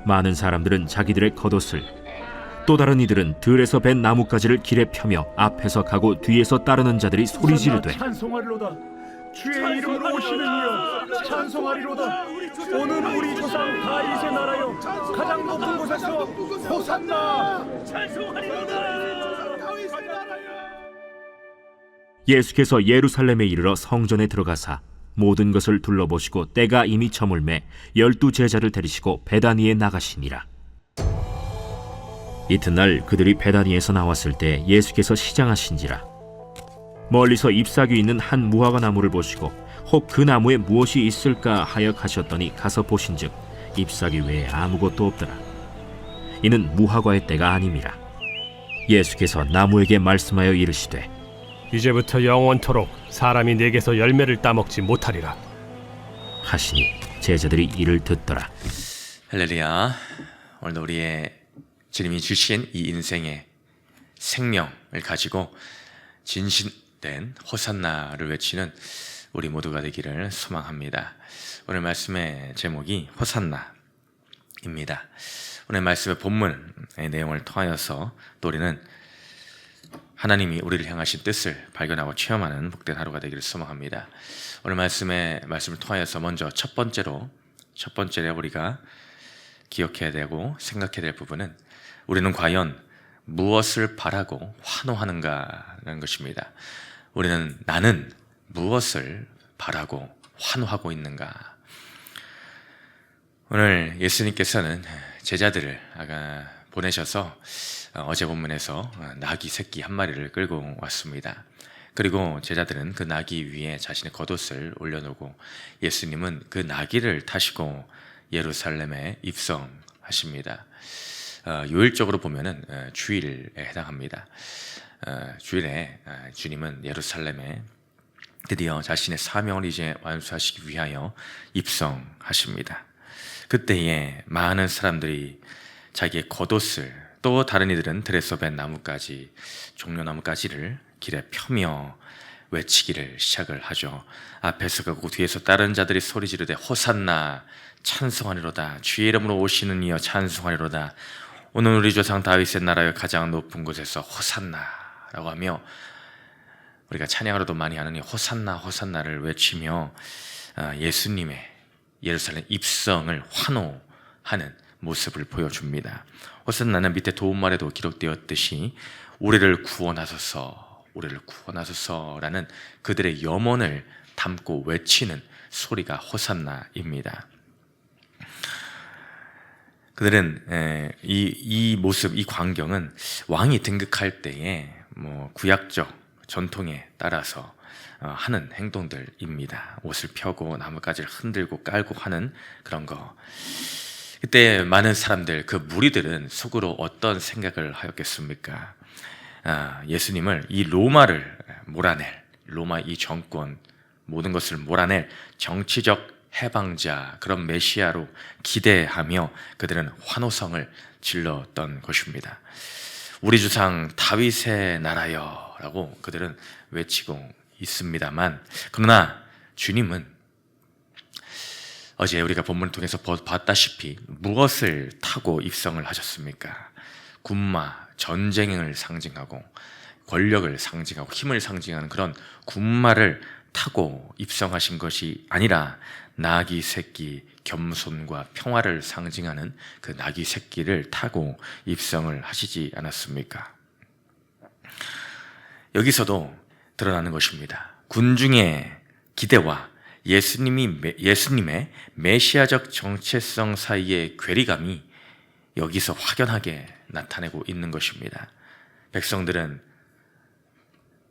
많은 사람들은 자기들의 겉옷을, 또 다른 이들은 들에서 벤 나뭇가지를 길에 펴며 앞에서 가고 뒤에서 따르는 자들이 소리 지르되 찬송하리로다. 주의 이름으로 오시는 이여 찬송하리로다. 오늘 우리 조상 다윗의 나라여 가장 높은 곳에서 호산나. 찬송하리로다. 다윗의 나라여. 예수께서 예루살렘에 이르러 성전에 들어가사 모든 것을 둘러보시고 때가 이미 저물매 12 제자를 데리시고 베다니에 나가시니라. 이튿날 그들이 베다니에서 나왔을 때 예수께서 시장하신지라. 멀리서 잎사귀 있는 한 무화과 나무를 보시고 혹 그 나무에 무엇이 있을까 하여 가셨더니 가서 보신즉 잎사귀 외에 아무것도 없더라. 이는 무화과의 때가 아님이라. 예수께서 나무에게 말씀하여 이르시되 이제부터 영원토록 사람이 내게서 열매를 따먹지 못하리라 하시니 제자들이 이를 듣더라. 할렐루야. 오늘도 우리의 주님이 주신 이 인생의 생명을 가지고 진실된 호산나를 외치는 우리 모두가 되기를 소망합니다. 오늘 말씀의 제목이 호산나입니다. 오늘 말씀의 본문의 내용을 통하여서 또 우리는 하나님이 우리를 향하신 뜻을 발견하고 체험하는 복된 하루가 되기를 소망합니다. 오늘 말씀을 통하여서 먼저 첫 번째로 우리가 기억해야 되고 생각해야 될 부분은 우리는 과연 무엇을 바라고 환호하는가라는 것입니다. 나는 무엇을 바라고 환호하고 있는가? 오늘 예수님께서는 제자들을 보내셔서 어제 본문에서 나귀 새끼 한 마리를 끌고 왔습니다. 그리고 제자들은 그 나귀 위에 자신의 겉옷을 올려놓고 예수님은 그 나귀를 타시고 예루살렘에 입성하십니다. 요일적으로 보면은 주일에 해당합니다. 주일에 주님은 예루살렘에 드디어 자신의 사명을 이제 완수하시기 위하여 입성하십니다. 그때에 많은 사람들이 자기의 겉옷을, 또 다른 이들은 들에서 벤 나뭇가지, 종려나뭇가지를 길에 펴며 외치기를 시작을 하죠. 앞에서 가고 뒤에서 다른 자들이 소리 지르되 호산나 찬송하리로다. 주의 이름으로 오시는 이여 찬송하리로다. 오늘 우리 조상 다윗의 나라의 가장 높은 곳에서 호산나라고 하며, 우리가 찬양으로도 많이 하는 이 호산나 호산나를 외치며 예수님의 예루살렘 입성을 환호하는 모습을 보여줍니다. 호산나는 밑에 도움말에도 기록되었듯이 우리를 구원하소서라는 그들의 염원을 담고 외치는 소리가 호산나입니다. 그들은 이 모습, 이 광경은 왕이 등극할 때에 구약적 전통에 따라서 하는 행동들입니다. 옷을 펴고 나뭇가지를 흔들고 깔고 하는 그런 거. 그때 많은 사람들, 그 무리들은 속으로 어떤 생각을 하였겠습니까? 예수님을 이 로마를 몰아낼, 로마 이 정권, 모든 것을 몰아낼 정치적 해방자, 그런 메시아로 기대하며 그들은 환호성을 질렀던 것입니다. 우리 조상 다윗의 나라여 라고 그들은 외치고 있습니다만, 그러나 주님은 어제 우리가 본문을 통해서 봤다시피 무엇을 타고 입성을 하셨습니까? 군마, 전쟁을 상징하고 권력을 상징하고 힘을 상징하는 그런 군마를 타고 입성하신 것이 아니라 나귀 새끼, 겸손과 평화를 상징하는 그 나귀 새끼를 타고 입성을 하시지 않았습니까? 여기서도 드러나는 것입니다. 군중의 기대와 예수님의 메시아적 정체성 사이의 괴리감이 여기서 확연하게 나타내고 있는 것입니다. 백성들은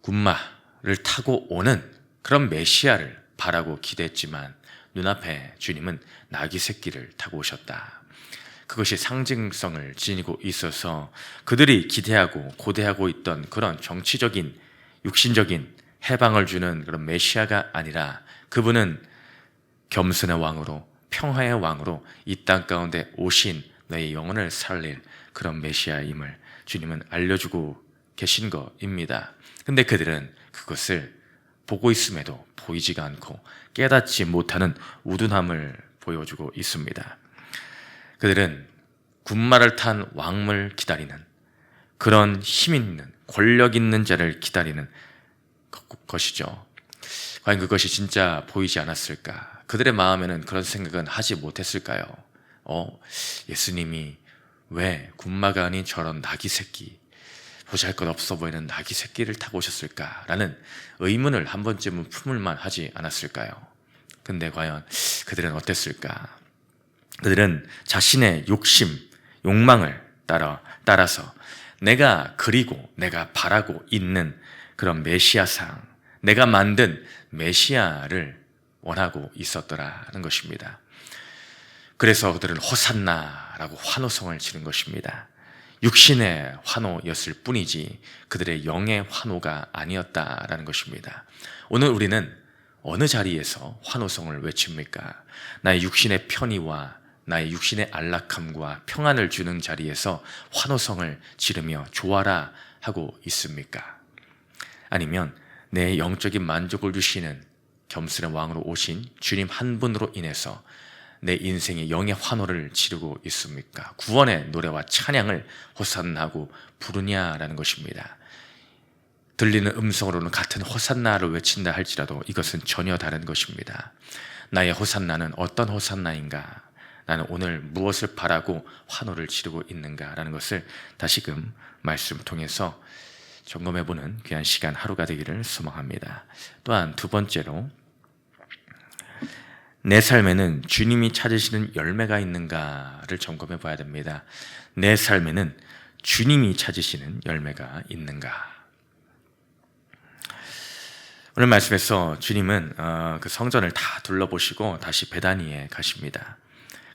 군마를 타고 오는 그런 메시아를 바라고 기대했지만 눈앞에 주님은 나귀 새끼를 타고 오셨다. 그것이 상징성을 지니고 있어서 그들이 기대하고 고대하고 있던 그런 정치적인, 육신적인 해방을 주는 그런 메시아가 아니라 그분은 겸손의 왕으로, 평화의 왕으로 이 땅 가운데 오신 너의 영혼을 살릴 그런 메시아임을 주님은 알려주고 계신 것입니다. 근데 그들은 그것을 보고 있음에도 보이지가 않고 깨닫지 못하는 우둔함을 보여주고 있습니다. 그들은 군마를 탄 왕을 기다리는, 그런 힘 있는, 권력 있는 자를 기다리는 것이죠. 과연 그것이 진짜 보이지 않았을까? 그들의 마음에는 그런 생각은 하지 못했을까요? 예수님이 왜 군마가 아닌 저런 나귀 새끼, 보잘것없어 보이는 나귀 새끼를 타고 오셨을까라는 의문을 한 번쯤은 품을만 하지 않았을까요? 근데 과연 그들은 어땠을까? 그들은 자신의 욕망을 따라서 내가 그리고 내가 바라고 있는 그런 메시아상, 내가 만든 메시아를 원하고 있었더라는 것입니다. 그래서 그들은 호산나라고 환호성을 지른 것입니다. 육신의 환호였을 뿐이지 그들의 영의 환호가 아니었다라는 것입니다. 오늘 우리는 어느 자리에서 환호성을 외칩니까? 나의 육신의 편의와 나의 육신의 안락함과 평안을 주는 자리에서 환호성을 지르며 좋아라 하고 있습니까? 아니면 내 영적인 만족을 주시는 겸손의 왕으로 오신 주님 한 분으로 인해서 내 인생의 영의 환호를 지르고 있습니까? 구원의 노래와 찬양을 호산나하고 부르냐라는 것입니다. 들리는 음성으로는 같은 호산나를 외친다 할지라도 이것은 전혀 다른 것입니다. 나의 호산나는 어떤 호산나인가? 나는 오늘 무엇을 바라고 환호를 지르고 있는가라는 것을 다시금 말씀을 통해서 점검해보는 귀한 시간 하루가 되기를 소망합니다. 또한 두 번째로, 내 삶에는 주님이 찾으시는 열매가 있는가를 점검해 봐야 됩니다. 내 삶에는 주님이 찾으시는 열매가 있는가? 오늘 말씀에서 주님은 그 성전을 다 둘러보시고 다시 베다니에 가십니다.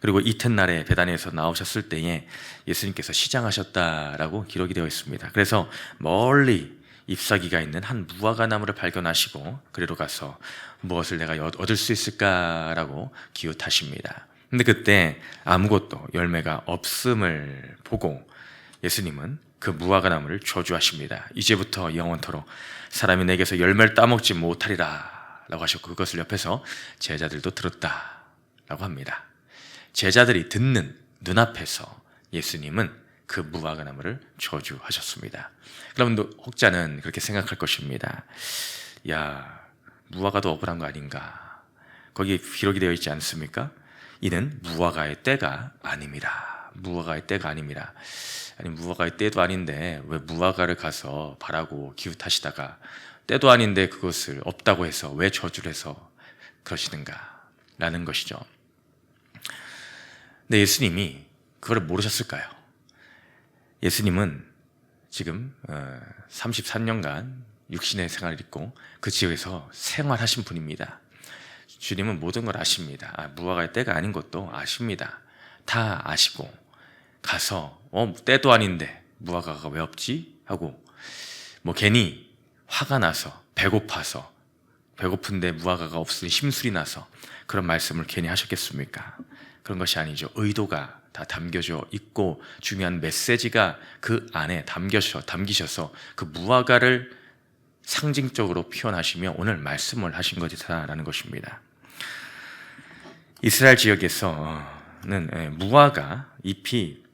그리고 이튿날에 베다니에서 나오셨을 때에 예수님께서 시장하셨다라고 기록이 되어 있습니다. 그래서 멀리 잎사귀가 있는 한 무화과 나무를 발견하시고 그리로 가서 무엇을 내가 얻을 수 있을까라고 기웃하십니다. 근데 그때 아무것도 열매가 없음을 보고 예수님은 그 무화과 나무를 저주하십니다. 이제부터 영원토록 사람이 내게서 열매를 따먹지 못하리라 라고 하셨고, 그것을 옆에서 제자들도 들었다라고 합니다. 제자들이 듣는 눈앞에서 예수님은 그 무화과 나무를 저주하셨습니다. 그러면 혹자는 그렇게 생각할 것입니다. 야, 무화과도 억울한 거 아닌가? 거기 기록이 되어 있지 않습니까? 이는 무화과의 때가 아닙니다. 무화과의 때가 아닙니다. 아니, 무화과의 때도 아닌데 왜 무화과를 가서 바라고 기웃하시다가 때도 아닌데 그것을 없다고 해서 왜 저주를 해서 그러시는가? 라는 것이죠. 근데 예수님이 그걸 모르셨을까요? 예수님은 지금 33년간 육신의 생활을 입고 그 지역에서 생활하신 분입니다. 주님은 모든 걸 아십니다. 무화과의 때가 아닌 것도 아십니다. 다 아시고 가서 때도 아닌데 무화과가 왜 없지? 하고 괜히 화가 나서 배고픈데 무화과가 없으니 심술이 나서 그런 말씀을 괜히 하셨겠습니까? 그런 것이 아니죠. 의도가 다 담겨져 있고 중요한 메시지가 그 안에 담기셔서 그 무화과를 상징적으로 표현하시며 오늘 말씀을 하신 것이다라는 것입니다. 이스라엘 지역에서는 무화과 잎이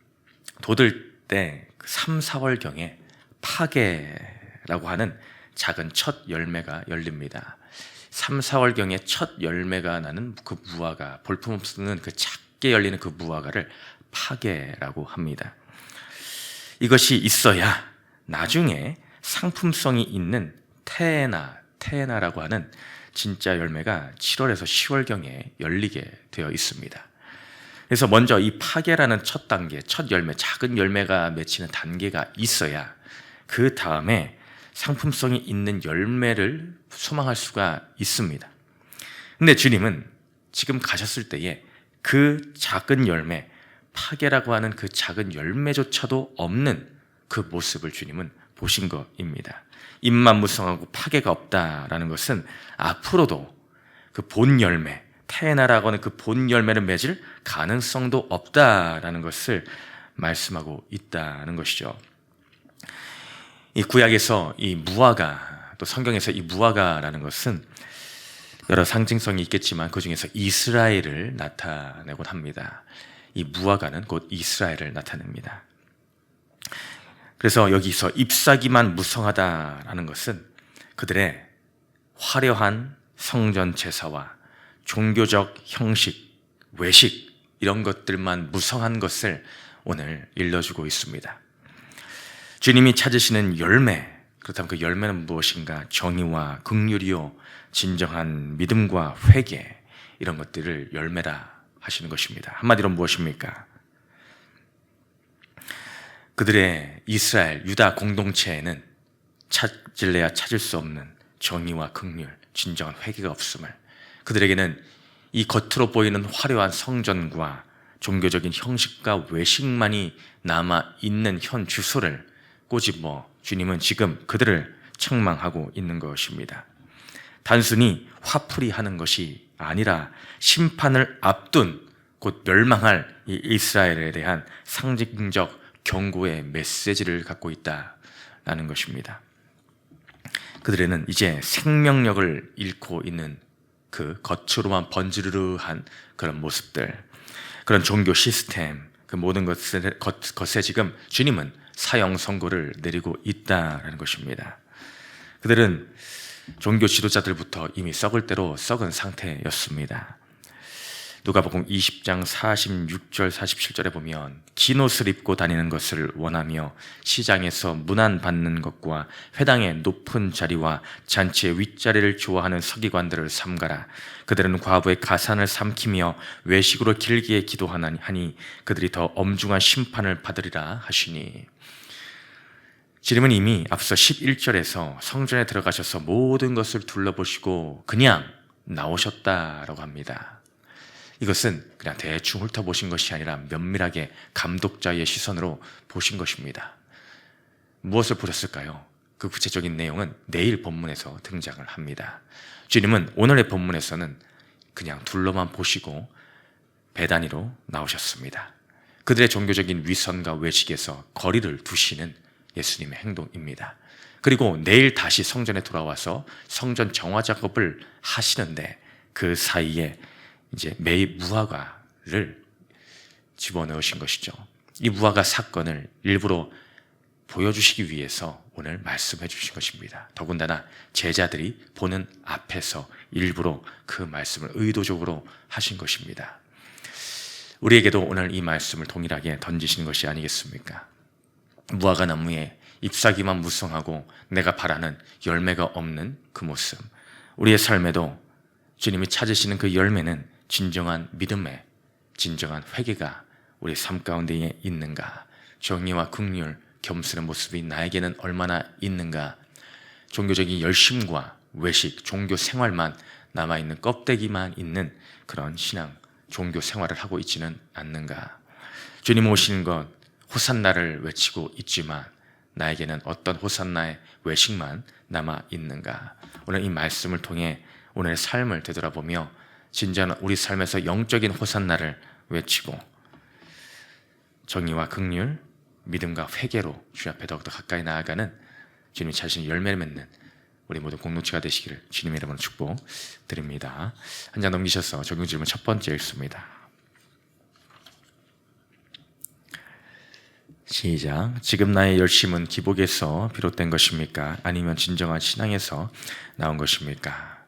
돋을 때 3, 4월경에 파게라고 하는 작은 첫 열매가 열립니다. 3, 4월경에 첫 열매가 나는 그 무화과, 볼품없는 그 작게 열리는 그 무화과를 파게라고 합니다. 이것이 있어야 나중에 상품성이 있는 테에나라고 하는 진짜 열매가 7월에서 10월경에 열리게 되어 있습니다. 그래서 먼저 이 파게라는 첫 단계, 첫 열매, 작은 열매가 맺히는 단계가 있어야 그 다음에 상품성이 있는 열매를 소망할 수가 있습니다. 근데 주님은 지금 가셨을 때에 그 작은 열매, 파게라고 하는 그 작은 열매조차도 없는 그 모습을 주님은 보신 것입니다. 잎만 무성하고 파게가 없다라는 것은 앞으로도 그 본 열매, 테에나라고 하는 그 본 열매를 맺을 가능성도 없다라는 것을 말씀하고 있다는 것이죠. 이 구약에서 이 무화과, 또 성경에서 이 무화과라는 것은 여러 상징성이 있겠지만 그 중에서 이스라엘을 나타내곤 합니다. 이 무화과는 곧 이스라엘을 나타냅니다. 그래서 여기서 잎사귀만 무성하다라는 것은 그들의 화려한 성전 제사와 종교적 형식, 외식 이런 것들만 무성한 것을 오늘 일러주고 있습니다. 주님이 찾으시는 열매, 그렇다면 그 열매는 무엇인가? 정의와 긍휼이요, 진정한 믿음과 회개, 이런 것들을 열매라 하시는 것입니다. 한마디로 무엇입니까? 그들의 이스라엘, 유다 공동체에는 찾을래야 찾을 수 없는 정의와 긍휼, 진정한 회개가 없음을, 그들에게는 이 겉으로 보이는 화려한 성전과 종교적인 형식과 외식만이 남아있는 현 주소를 꼬집어 주님은 지금 그들을 책망하고 있는 것입니다. 단순히 화풀이 하는 것이 아니라 심판을 앞둔 곧 멸망할 이 이스라엘에 대한 상징적 경고의 메시지를 갖고 있다라는 것입니다. 그들에는 이제 생명력을 잃고 있는 그 겉으로만 번지르르한 그런 모습들, 그런 종교 시스템, 그 모든 것에 지금 주님은 사형 선고를 내리고 있다라는 것입니다. 그들은 종교 지도자들부터 이미 썩을 대로 썩은 상태였습니다. 누가복음 20장 46절 47절에 보면 긴 옷을 입고 다니는 것을 원하며 시장에서 문안 받는 것과 회당의 높은 자리와 잔치의 윗자리를 좋아하는 서기관들을 삼가라. 그들은 과부의 가산을 삼키며 외식으로 길게 기도하니 그들이 더 엄중한 심판을 받으리라 하시니, 주님은 이미 앞서 11절에서 성전에 들어가셔서 모든 것을 둘러보시고 그냥 나오셨다라고 합니다. 이것은 그냥 대충 훑어보신 것이 아니라 면밀하게 감독자의 시선으로 보신 것입니다. 무엇을 보셨을까요? 그 구체적인 내용은 내일 본문에서 등장을 합니다. 주님은 오늘의 본문에서는 그냥 둘러만 보시고 배단위로 나오셨습니다. 그들의 종교적인 위선과 외식에서 거리를 두시는 예수님의 행동입니다. 그리고 내일 다시 성전에 돌아와서 성전 정화 작업을 하시는데 그 사이에 이제 매일 무화과를 집어넣으신 것이죠. 이 무화과 사건을 일부러 보여주시기 위해서 오늘 말씀해 주신 것입니다. 더군다나 제자들이 보는 앞에서 일부러 그 말씀을 의도적으로 하신 것입니다. 우리에게도 오늘 이 말씀을 동일하게 던지시는 것이 아니겠습니까? 무화과 나무에 잎사귀만 무성하고 내가 바라는 열매가 없는 그 모습, 우리의 삶에도 주님이 찾으시는 그 열매는 진정한 믿음의 진정한 회개가 우리 삶 가운데에 있는가? 정의와 긍휼, 겸손의 모습이 나에게는 얼마나 있는가? 종교적인 열심과 외식, 종교 생활만 남아있는 껍데기만 있는 그런 신앙, 종교 생활을 하고 있지는 않는가? 주님 오시는 것, 호산나를 외치고 있지만 나에게는 어떤 호산나의 외식만 남아있는가? 오늘 이 말씀을 통해 오늘의 삶을 되돌아보며 진정한 우리 삶에서 영적인 호산나를 외치고 정의와 긍휼, 믿음과 회개로 주님 앞에 더욱더 가까이 나아가는 주님이 자신의 열매를 맺는 우리 모두 공동체가 되시기를 주님의 이름으로 축복드립니다. 한 장 넘기셔서 적용 질문 첫 번째 읽습니다. 시작. 지금 나의 열심은 기복에서 비롯된 것입니까? 아니면 진정한 신앙에서 나온 것입니까?